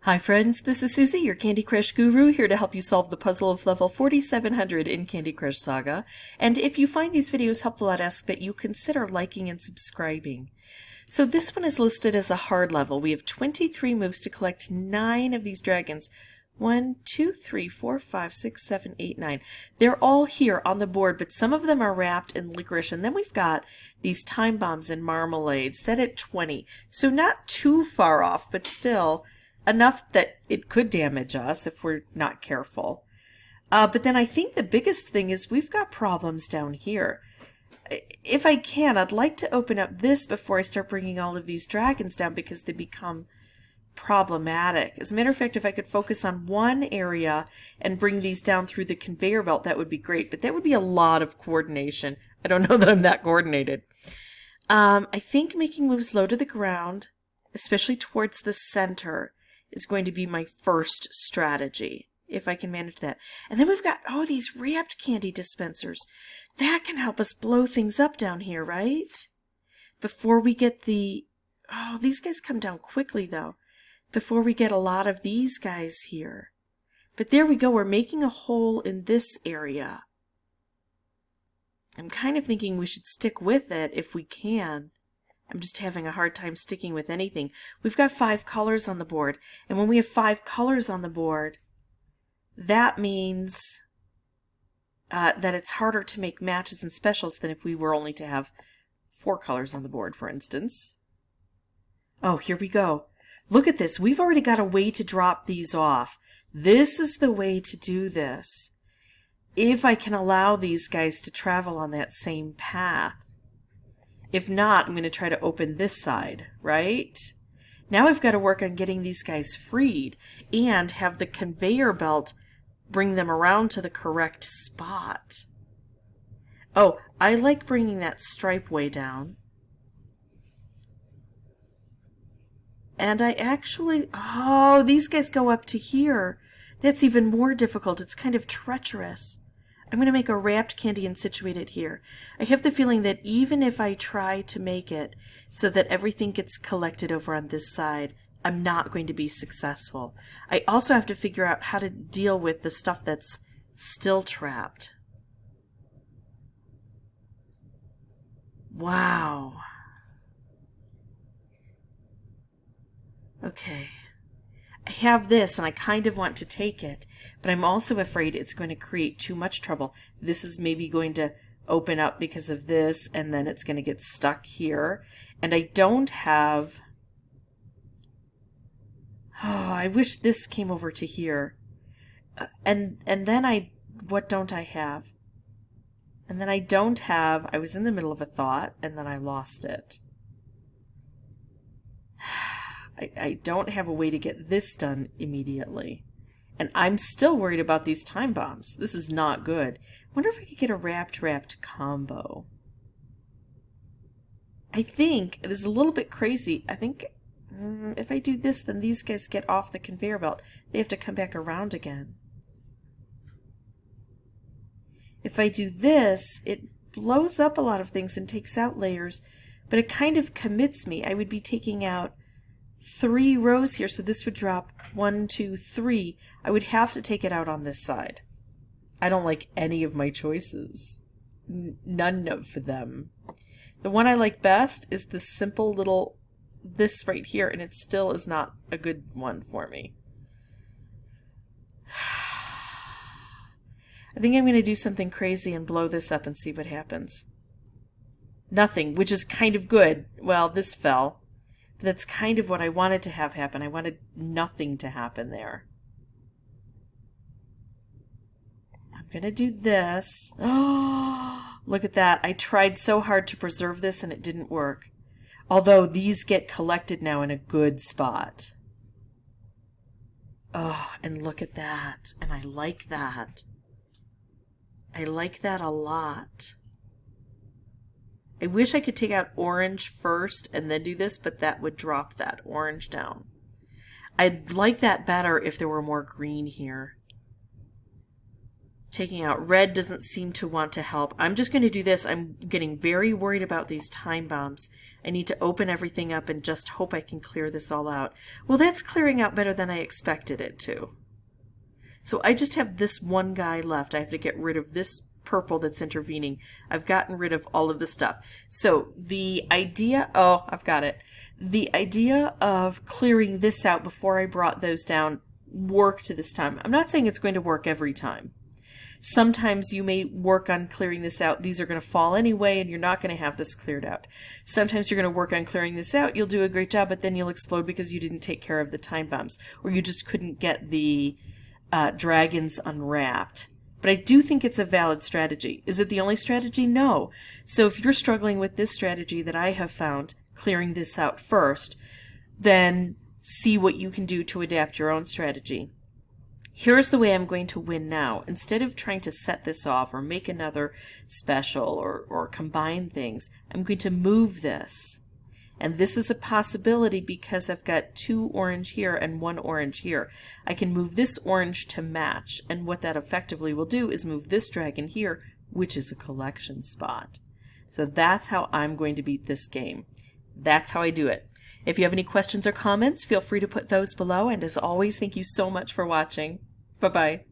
Hi friends, this is Suzy, your Candy Crush guru, here to help you solve the puzzle of level 4700 in Candy Crush Saga. And if you find these videos helpful, I'd ask that you consider liking and subscribing. So this one is listed as a hard level. We have 23 moves to collect 9 of these dragons. 1, 2, 3, 4, 5, 6, 7, 8, 9. They're all here on the board, but some of them are wrapped in licorice. And then we've got these time bombs and marmalade set at 20. So not too far off, but still enough that it could damage us if we're not careful. But then I think the biggest thing is we've got problems down here. If I can, I'd like to open up this before I start bringing all of these dragons down because they become problematic. As a matter of fact, if I could focus on one area and bring these down through the conveyor belt, that would be great. But that would be a lot of coordination. I don't know that I'm that coordinated. I think making moves low to the ground, especially towards the center, is going to be my first strategy, if I can manage that. And then we've got, these wrapped candy dispensers. That can help us blow things up down here, right? Before we get these guys come down quickly, though. Before we get a lot of these guys here. But there we go, we're making a hole in this area. I'm kind of thinking we should stick with it if we can. I'm just having a hard time sticking with anything. We've got 5 colors on the board. And when we have 5 colors on the board, that means that it's harder to make matches and specials than if we were only to have 4 colors on the board, for instance. Oh, here we go. Look at this. We've already got a way to drop these off. This is the way to do this. If I can allow these guys to travel on that same path. If not, I'm going to try to open this side, right? Now I've got to work on getting these guys freed and have the conveyor belt bring them around to the correct spot. Oh, I like bringing that stripe way down. And I actually, these guys go up to here. That's even more difficult. It's kind of treacherous. I'm going to make a wrapped candy and situate it here. I have the feeling that even if I try to make it so that everything gets collected over on this side, I'm not going to be successful. I also have to figure out how to deal with the stuff that's still trapped. Wow. Okay. I have this and I kind of want to take it, but I'm also afraid it's going to create too much trouble. This is maybe going to open up because of this, and then it's going to get stuck here. And I don't have... I wish this came over to here. And then what don't I have? And then I don't have... I was in the middle of a thought, and then I lost it. I don't have a way to get this done immediately. And I'm still worried about these time bombs. This is not good. I wonder if I could get a wrapped combo. I think, this is a little bit crazy, I think if I do this, then these guys get off the conveyor belt. They have to come back around again. If I do this, it blows up a lot of things and takes out layers, but it kind of commits me. I would be taking out 3 rows here, so this would drop 1, 2, 3. I would have to take it out on this side. I don't like any of my choices. None of them. The one I like best is the simple little, this right here, and it still is not a good one for me. I think I'm going to do something crazy and blow this up and see what happens. Nothing, which is kind of good. Well, this fell. But that's kind of what I wanted to have happen. I wanted nothing to happen there. I'm going to do this. Oh, look at that. I tried so hard to preserve this and it didn't work. Although these get collected now in a good spot. Oh, and look at that. And I like that. I like that a lot. I wish I could take out orange first and then do this, but that would drop that orange down. I'd like that better if there were more green here. taking out. Red doesn't seem to want to help. I'm just going to do this. I'm getting very worried about these time bombs. I need to open everything up and just hope I can clear this all out. Well, that's clearing out better than I expected it to. So I just have this one guy left. I have to get rid of this purple that's intervening. I've gotten rid of all of the stuff. So the idea, oh, I've got it. The idea of clearing this out before I brought those down worked this time. I'm not saying it's going to work every time. Sometimes you may work on clearing this out. These are going to fall anyway, and you're not going to have this cleared out. Sometimes you're going to work on clearing this out. You'll do a great job, but then you'll explode because you didn't take care of the time bombs, or you just couldn't get the dragons unwrapped. But I do think it's a valid strategy. Is it the only strategy? No. So if you're struggling with this strategy that I have found, clearing this out first, then see what you can do to adapt your own strategy. Here's the way I'm going to win now. Instead of trying to set this off or make another special or combine things, I'm going to move this. And this is a possibility because I've got 2 orange here and 1 orange here. I can move this orange to match, and what that effectively will do is move this dragon here, which is a collection spot. So that's how I'm going to beat this game. That's how I do it. If you have any questions or comments, feel free to put those below, and as always, thank you so much for watching. Bye-bye.